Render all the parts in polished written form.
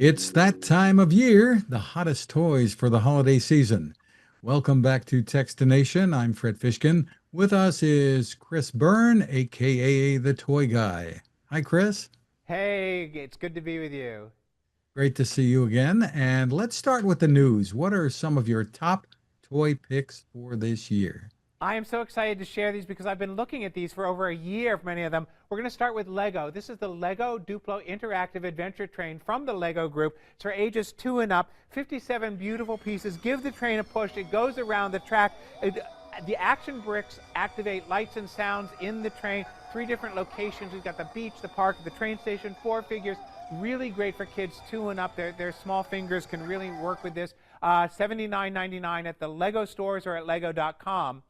It's that time of year, the hottest toys for the holiday season. Welcome back to Techstination. I'm Fred Fishkin. With us is Chris Byrne, aka the Toy Guy. Hi, Chris. Hey, it's good to be with you. Great to see you again. And let's start with the news. What are some of your top toy picks for this year? I am so excited to share these because I've been looking at these for over a year, for many of them. We're going to start with Lego. This is the Lego Duplo Interactive Adventure Train from the Lego Group. It's for ages 2 and up. 57 beautiful pieces. Give the train a push. It goes around the track. The action bricks activate lights and sounds in the train. 3 different locations. We've got the beach, the park, the train station, 4 figures. Really great for kids 2 and up. Their small fingers can really work with this. $79.99 at the Lego stores or at lego.com.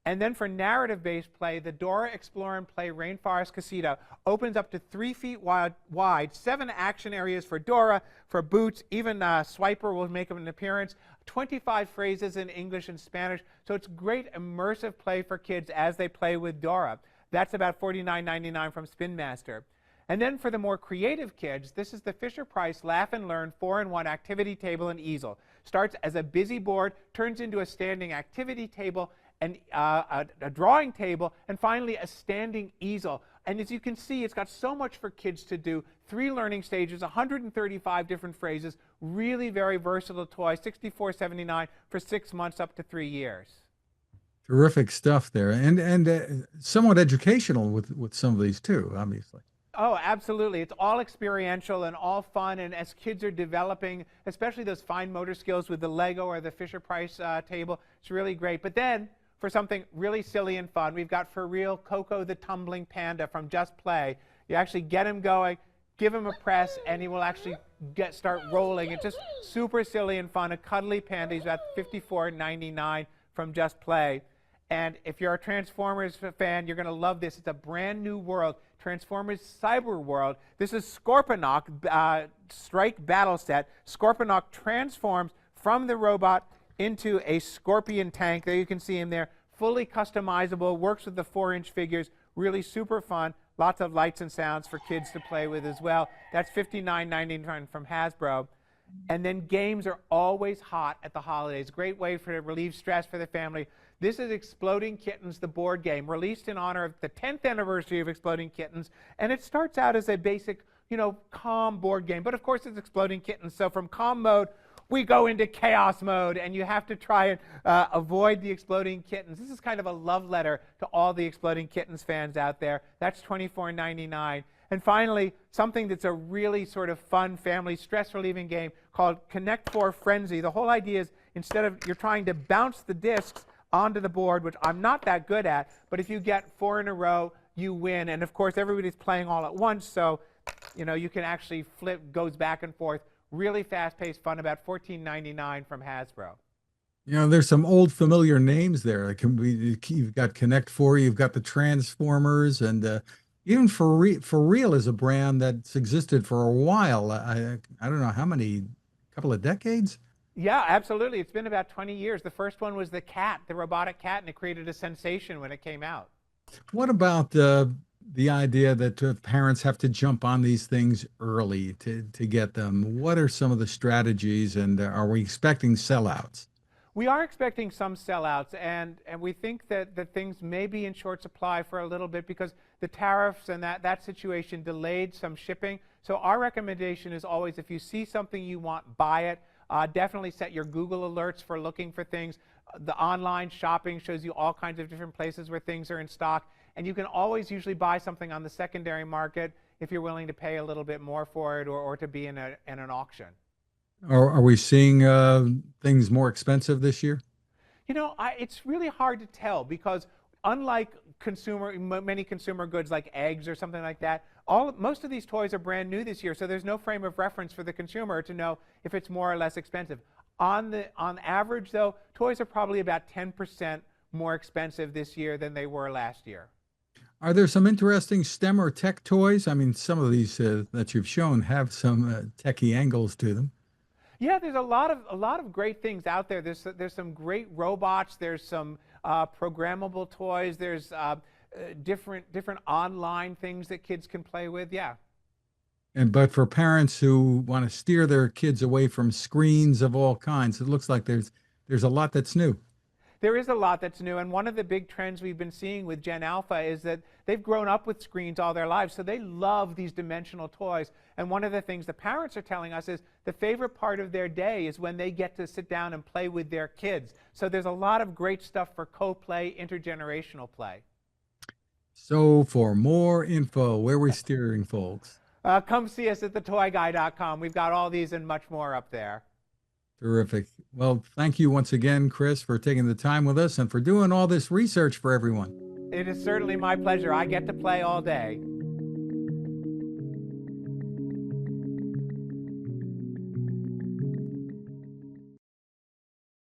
And then for narrative-based play, the Dora Explore and Play Rainforest Casita opens up to 3 feet wide, 7 action areas for Dora, for Boots, even Swiper will make an appearance, 25 phrases in English and Spanish. So it's great immersive play for kids as they play with Dora. That's about $49.99 from Spin Master. And then for the more creative kids, this is the Fisher-Price Laugh and Learn 4-in-1 activity table and easel. Starts as a busy board, turns into a standing activity table, and a drawing table, and finally a standing easel. And as you can see, it's got so much for kids to do. 3 learning stages, 135 different phrases, really very versatile toy, $64.79 for 6 months up to 3 years. Terrific stuff there, and somewhat educational with some of these too, obviously. Oh, absolutely. It's all experiential and all fun. And as kids are developing, especially those fine motor skills with the Lego or the Fisher-Price table, it's really great. But then, for something really silly and fun, we've got for real Coco the Tumbling Panda from Just Play. You actually get him going, give him a press, and he will actually start rolling. It's just super silly and fun. A cuddly panda. He's about $54.99 from Just Play. And if you're a Transformers fan, you're going to love this. It's a brand new world, Transformers Cyber World. This is Scorponok Strike Battle Set. Scorponok transforms from the robot into a scorpion tank. There you can see him there. Fully customizable, works with the 4-inch figures. Really super fun. Lots of lights and sounds for kids to play with as well. That's $59.99 from Hasbro. And then games are always hot at the holidays. Great way to relieve stress for the family. This is Exploding Kittens, the board game, released in honor of the 10th anniversary of Exploding Kittens. And it starts out as a basic, calm board game. But of course, it's Exploding Kittens. So from calm mode, we go into chaos mode, and you have to try and avoid the Exploding Kittens. This is kind of a love letter to all the Exploding Kittens fans out there. That's $24.99. And finally, something that's a really sort of fun family stress-relieving game called Connect 4 Frenzy. The whole idea is instead of you're trying to bounce the discs onto the board, which I'm not that good at, but if you get 4 in a row, you win. And of course, everybody's playing all at once, so you can actually flip, goes back and forth. Really fast-paced fun, about $14.99 from Hasbro. There's some old familiar names there. You've got Connect Four, you've got the Transformers, and even for real is a brand that's existed for a while. I don't know how many, couple of decades. Yeah, absolutely. It's been about 20 years. The first one was the cat, the robotic cat, and it created a sensation when it came out. What about the idea that parents have to jump on these things early to get them? What are some of the strategies, and are we expecting sellouts? We are expecting some sellouts, and we think that things may be in short supply for a little bit because the tariffs and that situation delayed some shipping. So our recommendation is always, if you see something you want, buy it. Definitely set your Google alerts for looking for things. The online shopping shows you all kinds of different places where things are in stock. And you can always usually buy something on the secondary market if you're willing to pay a little bit more for it or to be in an auction. Are we seeing things more expensive this year? It's really hard to tell because unlike many consumer goods like eggs or something like that, most of these toys are brand new this year, so there's no frame of reference for the consumer to know if it's more or less expensive. On average, though, toys are probably about 10% more expensive this year than they were last year. Are there some interesting STEM or tech toys? I mean, some of these that you've shown have some techie angles to them. Yeah, there's a lot of great things out there. There's some great robots. There's some programmable toys. There's different online things that kids can play with. Yeah. And but for parents who want to steer their kids away from screens of all kinds, it looks like there's a lot that's new. There is a lot that's new, and one of the big trends we've been seeing with Gen Alpha is that they've grown up with screens all their lives, so they love these dimensional toys. And one of the things the parents are telling us is the favorite part of their day is when they get to sit down and play with their kids. So there's a lot of great stuff for co-play, intergenerational play. So for more info, where we're steering, folks. Come see us at thetoyguy.com. We've got all these and much more up there. Terrific. Well, thank you once again, Chris, for taking the time with us and for doing all this research for everyone. It is certainly my pleasure. I get to play all day.